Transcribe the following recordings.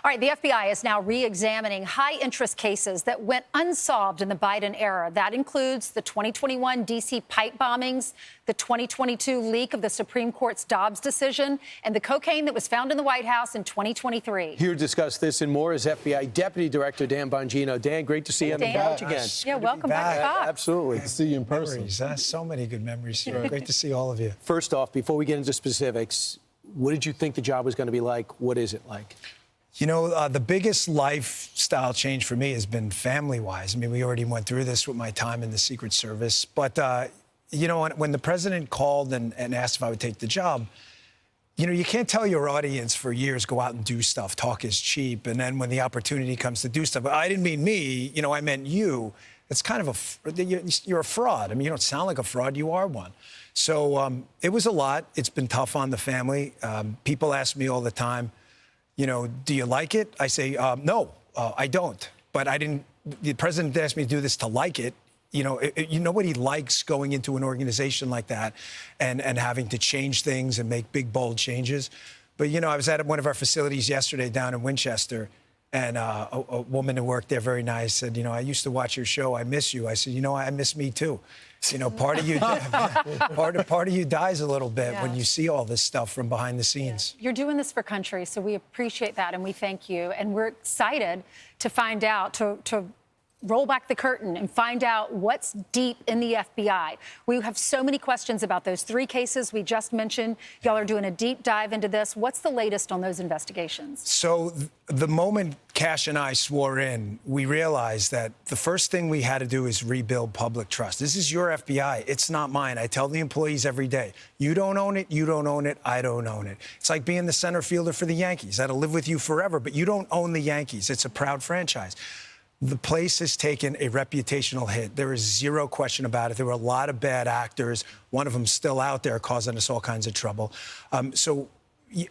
All right, the FBI is now re-examining high-interest cases that went unsolved in the Biden era. That includes the 2021 D.C. pipe bombings, the 2022 leak of the Supreme Court's Dobbs decision, and the cocaine that was found in the White House in 2023. Here to discuss this and more is FBI Deputy Director Dan Bongino. Dan, great to see you on the couch again. Yeah, welcome back. Absolutely. Good to see you in person. Memories, so many good memories here. Great to see all of you. First off, before we get into specifics, what did you think the job was going to be like? What is it like? You know, the biggest lifestyle change for me has been family-wise. I mean, we already went through this with my time in the Secret Service. But, you know, when the president called and asked if I would take the job, you know, you can't tell your audience for years, go out and do stuff, talk is cheap. And then when the opportunity comes to do stuff, I didn't mean me, you know, I meant you. It's kind of you're a fraud. I mean, you don't sound like a fraud, you are one. So it was a lot. It's been tough on the family. People ask me all the time, you know, do you like it? I say, no, I don't. But I didn't, the president asked me to do this to like it. You know, nobody likes going into an organization like that and having to change things and make big, bold changes. But, you know, I was at one of our facilities yesterday down in Winchester, and a woman who worked there, very nice, said, you know, I used to watch your show. I miss you. I said, you know, I miss me, too. You know, part of you, part of you dies a little bit when you see all this stuff from behind the scenes. You're doing this for country, so we appreciate that and we thank you. And we're excited to find out, to roll back the curtain and find out what's deep in the FBI. We have so many questions about those 3 cases we just mentioned. Y'all are doing a deep dive into this. What's the latest on those investigations? So the moment Cash and I swore in, we realized that the first thing we had to do is rebuild public trust. This is your FBI. It's not mine. I tell the employees every day, you don't own it, you don't own it, I don't own it. It's like being the center fielder for the Yankees. That'll live with you forever, but you don't own the Yankees. It's a proud franchise. The place has taken a reputational hit. There is zero question about it. There were a lot of bad actors. One of them still out there causing us all kinds of trouble. So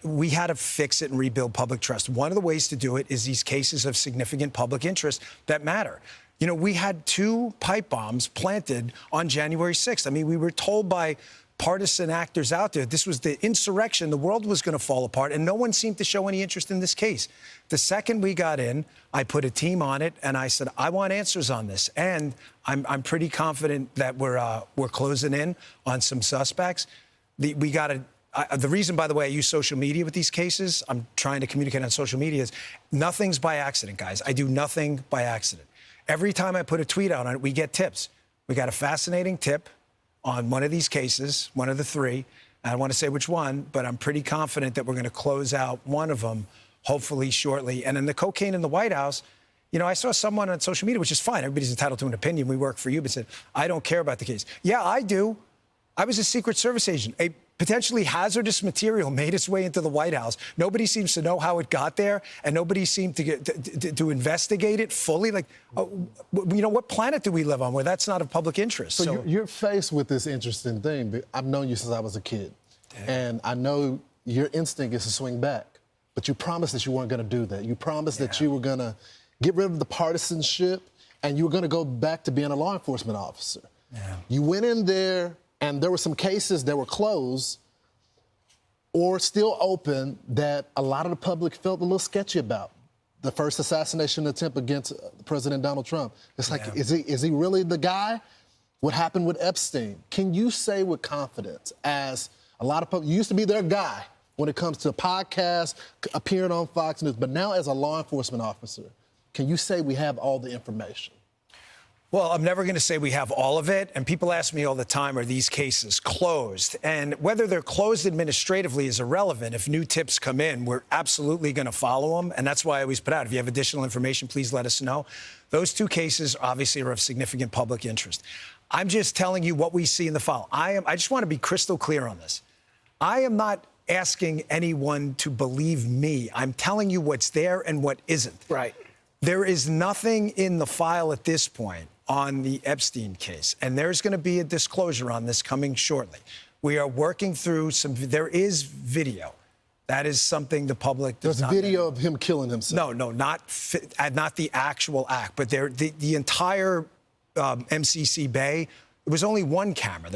we had to fix it and rebuild public trust. One of the ways to do it is these cases of significant public interest that matter. You know, we had 2 pipe bombs planted on January 6th. I mean, we were told by partisan actors out there this was the insurrection, the world was going to fall apart, and no one seemed to show any interest in this case. The second we got in, I put a team on it, and I said, I want answers on this. And I'm pretty confident that we're closing in on some suspects. The reason, by the way, I use social media with these cases, I'm trying to communicate on social media, is nothing's by accident, guys. I do nothing by accident. Every time I put a tweet out on it, we get tips. We got a fascinating tip on one of these cases, one of the 3. I don't want to say which one, but I'm pretty confident that we're going to close out one of them, hopefully shortly. And in the cocaine in the White House, you know, I saw someone on social media, which is fine. Everybody's entitled to an opinion. We work for you, but said, I don't care about the case. Yeah, I do. I was a Secret Service agent. A potentially hazardous material made its way into the White House. Nobody seems to know how it got there, and nobody seemed to investigate it fully. Like, you know, what planet do we live on where that's not of public interest? So you're faced with this interesting thing. I've known you since I was a kid, and I know your instinct is to swing back, but you promised that you weren't going to do that. You promised that you were going to get rid of the partisanship, and you were going to go back to being a law enforcement officer. Yeah. You went in there, and there were some cases that were closed or still open that a lot of the public felt a little sketchy about. The first assassination attempt against President Donald Trump. It's like, is he really the guy? What happened with Epstein? Can you say with confidence, as a lot of people, you used to be their guy when it comes to podcasts, appearing on Fox News, but now as a law enforcement officer, can you say we have all the information? Well, I'm never going to say we have all of it. And people ask me all the time, are these cases closed? And whether they're closed administratively is irrelevant. If new tips come in, we're absolutely going to follow them. And that's why I always put out, if you have additional information, please let us know. Those 2 cases obviously are of significant public interest. I'm just telling you what we see in the file. I just want to be crystal clear on this. I am not asking anyone to believe me. I'm telling you what's there and what isn't. Right. There is nothing in the file at this point on the Epstein case, and there's going to be a disclosure on this coming shortly. We are working through there is video. That is something the public does not know. There's video of him killing himself. No, not the actual act, but the entire MCC Bay, there was only one camera.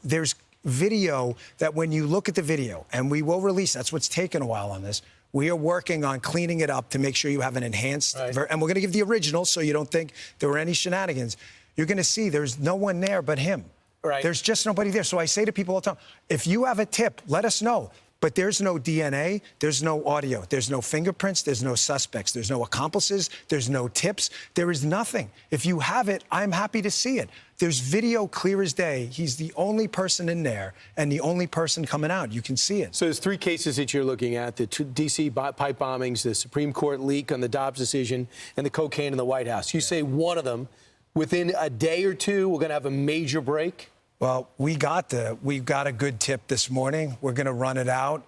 There's video that when you look at the video, and we will release, that's what's taken a while on this, We are working on cleaning it up to make sure you have an enhanced, Right. and we're going to give the original so you don't think there were any shenanigans. You're going to see there's no one there but him. Right. There's just nobody there. So I say to people all the time, if you have a tip, let us know. But there's no DNA, there's no audio, there's no fingerprints, there's no suspects, there's no accomplices, there's no tips, there is nothing. If you have it, I'm happy to see it. There's video clear as day. He's the only person in there and the only person coming out. You can see it. So there's three cases that you're looking at: the D.C. pipe bombings, the Supreme Court leak on the Dobbs decision, and the cocaine in the White House. You say one of them, within a day or two, we're going to have a major break? Well, we got a good tip this morning. We're going to run it out.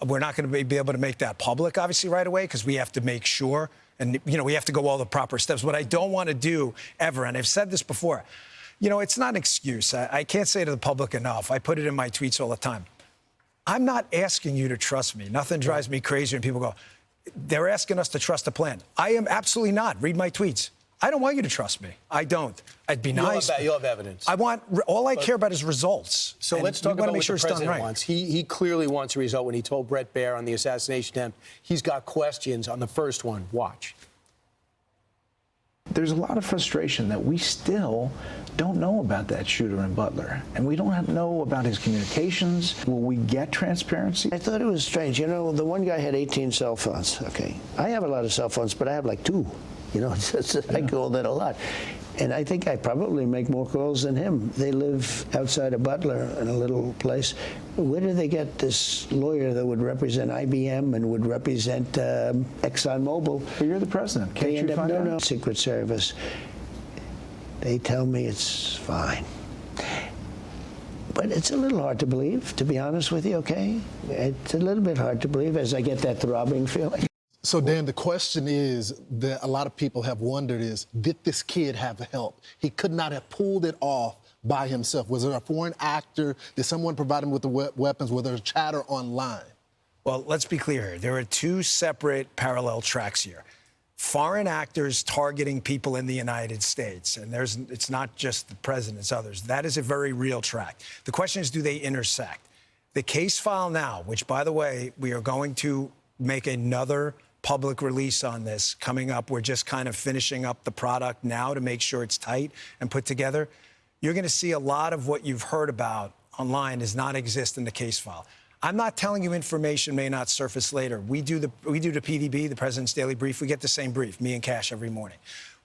We're not going to be able to make that public, obviously, right away, because we have to make sure, and we have to go all the proper steps. What I don't want to do ever, and I've said this before, it's not an excuse. I can't say to the public enough. I put it in my tweets all the time. I'm not asking you to trust me. Nothing drives me crazy when people go, they're asking us to trust the plan. I am absolutely not. Read my tweets. I don't want you to trust me. I don't. I'd be nice. You'll have evidence. All I care about is results. So and let's talk about make what sure the it's done president right. wants. He clearly wants a result. When he told Brett Baer on the assassination attempt, he's got questions on the first one. Watch. There's a lot of frustration that we still don't know about that shooter in Butler. And we don't know about his communications. Will we get transparency? I thought it was strange. The one guy had 18 cell phones. Okay. I have a lot of cell phones, but I have like 2. I call that a lot. And I think I probably make more calls than him. They live outside of Butler in a little place. Where do they get this lawyer that would represent IBM and would represent ExxonMobil? But you're the president. Can't you find out? No, Secret Service. They tell me it's fine. But it's a little hard to believe, to be honest with you, okay? It's a little bit hard to believe as I get that throbbing feeling. So, Dan, the question is that a lot of people have wondered is, did this kid have help? He could not have pulled it off by himself. Was there a foreign actor? Did someone provide him with the weapons? Was there chatter online? Well, let's be clear here. There are two separate parallel tracks here. Foreign actors targeting people in the United States, and it's not just the president, it's others. That is a very real track. The question is, do they intersect? The case file now, which, by the way, we are going to make another public release on this coming up. We're just kind of finishing up the product now to make sure it's tight and put together. You're going to see a lot of what you've heard about online does not exist in the case file. I'm not telling you information may not surface later. We do the PDB, the President's Daily Brief. We get the same brief, me and Cash, every morning.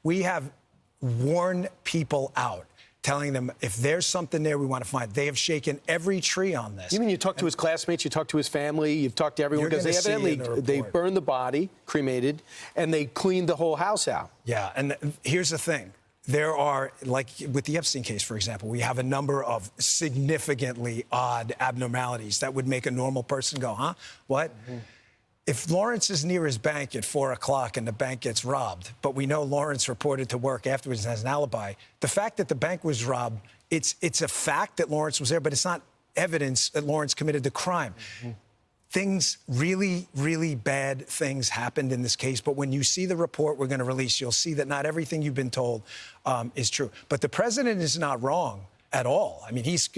We have warned people out, telling them if there's something there we want to find. They have shaken every tree on this. You mean you talked to his classmates, you talked to his family, you've talked to everyone? Because they burned the body, cremated, and they cleaned the whole house out. Yeah, and here's the thing. There are, like with the Epstein case, for example, we have a number of significantly odd abnormalities that would make a normal person go, huh? What? Mm-hmm. If Lawrence is near his bank at 4 o'clock and the bank gets robbed, but we know Lawrence reported to work afterwards and has an alibi, the fact that the bank was robbed, it's a fact that Lawrence was there, but it's not evidence that Lawrence committed the crime. Mm-hmm. Things, really, really bad things happened in this case. But when you see the report we're going to release, you'll see that not everything you've been told is true. But the president is not wrong at all. I mean, he was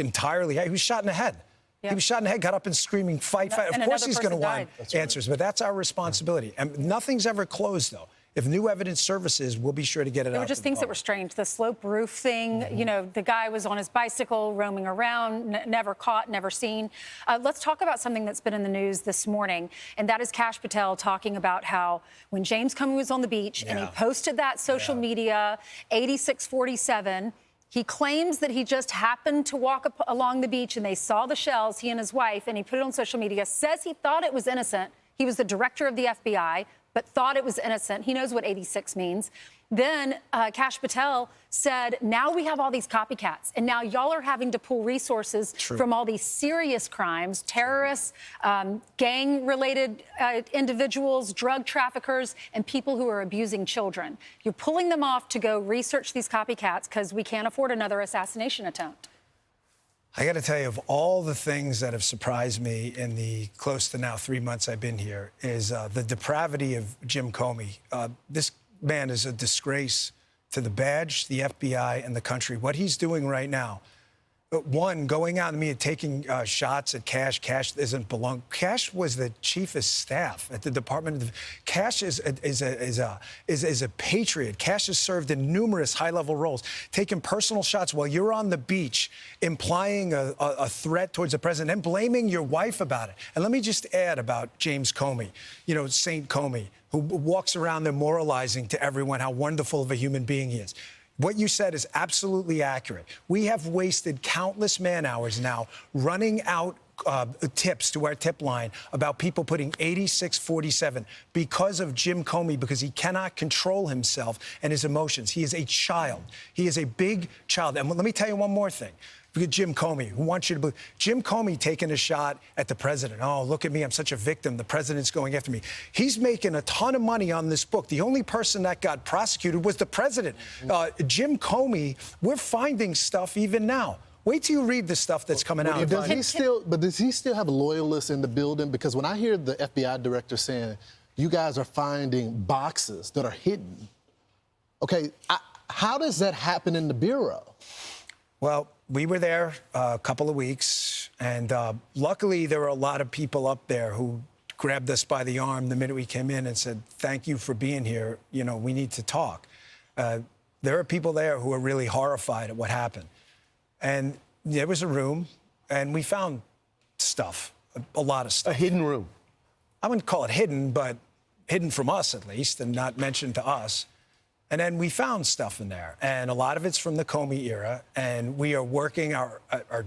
shot in the head. Yep. He was shot in the head, got up and screaming, fight, fight. Of course he's going to want answers, but that's our responsibility. And nothing's ever closed, though. If new evidence surfaces, we'll be sure to get it out. There were just things that were strange. The slope roof thing, the guy was on his bicycle roaming around, never caught, never seen. Let's talk about something that's been in the news this morning, and that is Kash Patel talking about how when James Comey was on the beach and he posted that social media, 8647, he claims that he just happened to walk up along the beach and they saw the shells, he and his wife, and he put it on social media, says he thought it was innocent. He was the director of the FBI, but thought it was innocent. He knows what 86 means. Then Kash Patel said, now we have all these copycats, and now y'all are having to pull resources from all these serious crimes, terrorists, gang-related individuals, drug traffickers, and people who are abusing children. You're pulling them off to go research these copycats because we can't afford another assassination attempt. I got to tell you, of all the things that have surprised me in the close to now 3 months I've been here is the depravity of Jim Comey. This man is a disgrace to the badge, the FBI, and the country. What he's doing right now, One, going out and me and taking shots at Cash. Cash doesn't belong. Cash was the chief of staff at the Department of. Cash is a patriot. Cash has served in numerous high-level roles, taking personal shots while you're on the beach, implying a threat towards the president and blaming your wife about it. And let me just add about James Comey, Saint Comey, who walks around there moralizing to everyone how wonderful of a human being he is. What you said is absolutely accurate. We have wasted countless man-hours now running out tips to our tip line about people putting 8647 because of Jim Comey, because he cannot control himself and his emotions. He is a child. He is a big child. And let me tell you one more thing. Jim Comey, who wants you to believe. Jim Comey taking a shot at the president. Oh, look at me, I'm such a victim. The president's going after me. He's making a ton of money on this book. The only person that got prosecuted was the president. Jim Comey, we're finding stuff even now. Wait till you read the stuff that's coming out. Does he still have loyalists in the building? Because when I hear the FBI director saying, you guys are finding boxes that are hidden, okay, how does that happen in the Bureau? Well, we were there a couple of weeks, and luckily there were a lot of people up there who grabbed us by the arm the minute we came in and said, thank you for being here. We need to talk. There are people there who are really horrified at what happened. And there was a room, and we found stuff, a lot of stuff. A hidden room. I wouldn't call it hidden, but hidden from us at least, and not mentioned to us. And then we found stuff in there, and a lot of it's from the Comey era, and we are working our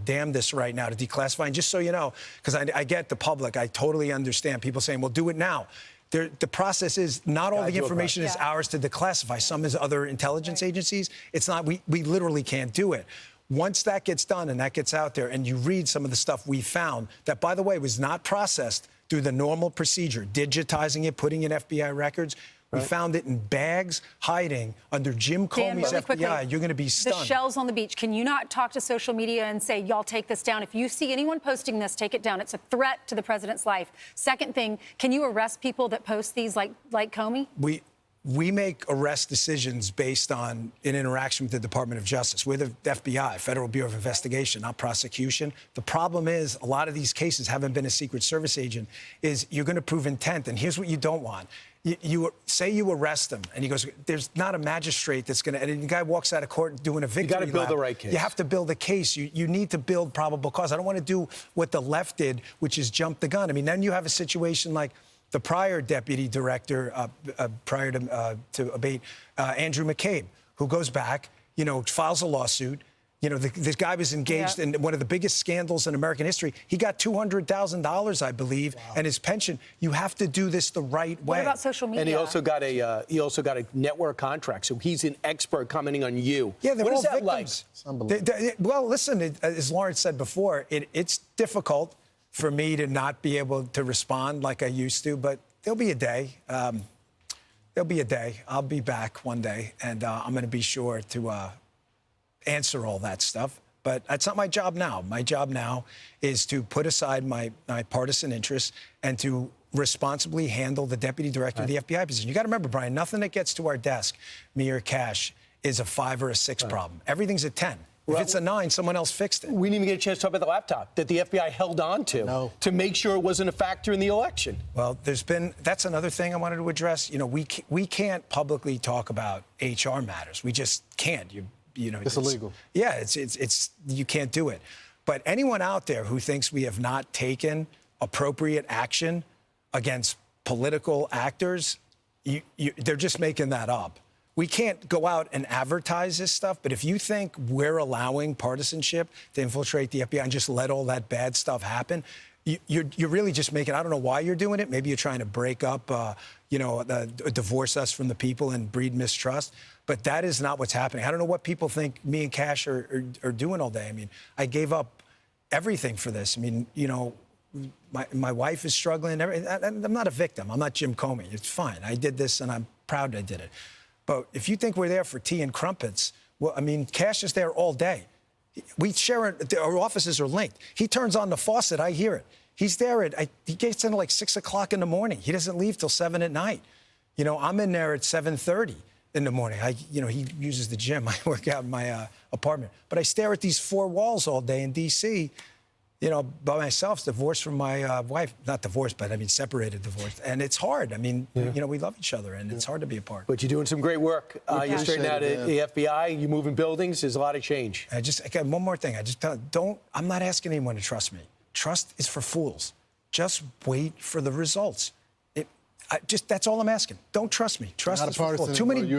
damnedest right now to declassify. And just so you know, because I get the public, I totally understand people saying, well, do it now. The process is not all the information is ours to declassify. Some is other intelligence agencies. It's not, we literally can't do it. Once that gets done and that gets out there, and you read some of the stuff we found that, by the way, was not processed through the normal procedure, digitizing it, putting in FBI records. We found it in bags, hiding under Jim Comey's FBI. Quickly, you're going to be stunned. The shells on the beach. Can you not talk to social media and say, y'all take this down? If you see anyone posting this, take it down. It's a threat to the president's life. Second thing, can you arrest people that post these like Comey? We make arrest decisions based on an interaction with the Department of Justice. We're the FBI, Federal Bureau of Investigation, not prosecution. The problem is a lot of these cases haven't been a Secret Service agent, is you're going to prove intent. And here's what you don't want. You say you arrest him, and he goes, there's not a magistrate that's going to, and the guy walks out of court doing a victory lap. You got to build the right case. You have to build a case. You need to build probable cause. I don't want to do what the left did, which is jump the gun. I mean, then you have a situation like the prior deputy director, prior to abate, Andrew McCabe, who goes back, files a lawsuit. This guy was engaged in one of the biggest scandals in American history. He got $200,000, I believe, and his pension. You have to do this the right way. What about social media? And he also got a network contract, so he's an expert commenting on you. Yeah, they're what all is that victims. like? Well, listen, as Lawrence said before, it's difficult for me to not be able to respond like I used to, but there'll be a day. There'll be a day. I'll be back one day, and I'm going to be sure to answer all that stuff. But that's not my job now. My job now is to put aside my partisan interests and to responsibly handle the deputy director of the FBI position. You got to remember, Brian, nothing that gets to our desk, me or Cash, is a 5 or a 6 problem. Everything's a 10. If it's a 9, someone else fixed it. We didn't even get a chance to talk about the laptop that the FBI held on to make sure it wasn't a factor in the election. Well, that's another thing I wanted to address. We can't publicly talk about HR matters. We just can't. It's illegal. Yeah, it's you can't do it. But anyone out there who thinks we have not taken appropriate action against political actors, they're just making that up. We can't go out and advertise this stuff, but if you think we're allowing partisanship to infiltrate the FBI and just let all that bad stuff happen, you're really just making, I don't know why you're doing it. Maybe you're trying to break up, divorce us from the people and breed mistrust. But that is not what's happening. I don't know what people think me and Cash are doing all day. I mean, I gave up everything for this. I mean, my wife is struggling. I'm not a victim. I'm not Jim Comey. It's fine. I did this, and I'm proud I did it. But if you think we're there for tea and crumpets, well, I mean, Cash is there all day. We share it. Our offices are linked. He turns on the faucet. I hear it. He's there he gets in at like 6 o'clock in the morning. He doesn't leave till 7 at night. I'm in there at 7:30. in the morning. He uses the gym. I work out in my apartment. But I stare at these four walls all day in D.C., by myself, divorced from my wife. Not divorced, but I mean separated, divorced. And it's hard. I mean, we love each other, and it's hard to be apart. But you're doing some great work. You're straightening out the FBI. You're moving buildings. There's a lot of change. Again, one more thing. I'm not asking anyone to trust me. Trust is for fools. Just wait for the results. That's all I'm asking. Don't trust me. Trust is for fools. Too many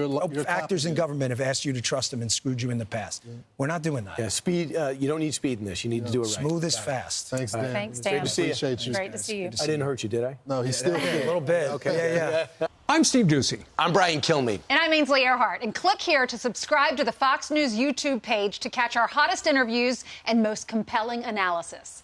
actors in government have asked you to trust them and screwed you in the past. We're not doing that. Yeah, speed. You don't need speed in this. You need to do it right. Smooth is fast. Thanks, Dan. Thanks, Dan. Great to see you. Appreciate you. Great to see you. I didn't hurt you, did I? No, he's still A little bit. Okay. Yeah. I'm Steve Ducey. I'm Brian Kilmeade. And I'm Ainsley Earhart. And click here to subscribe to the Fox News YouTube page to catch our hottest interviews and most compelling analysis.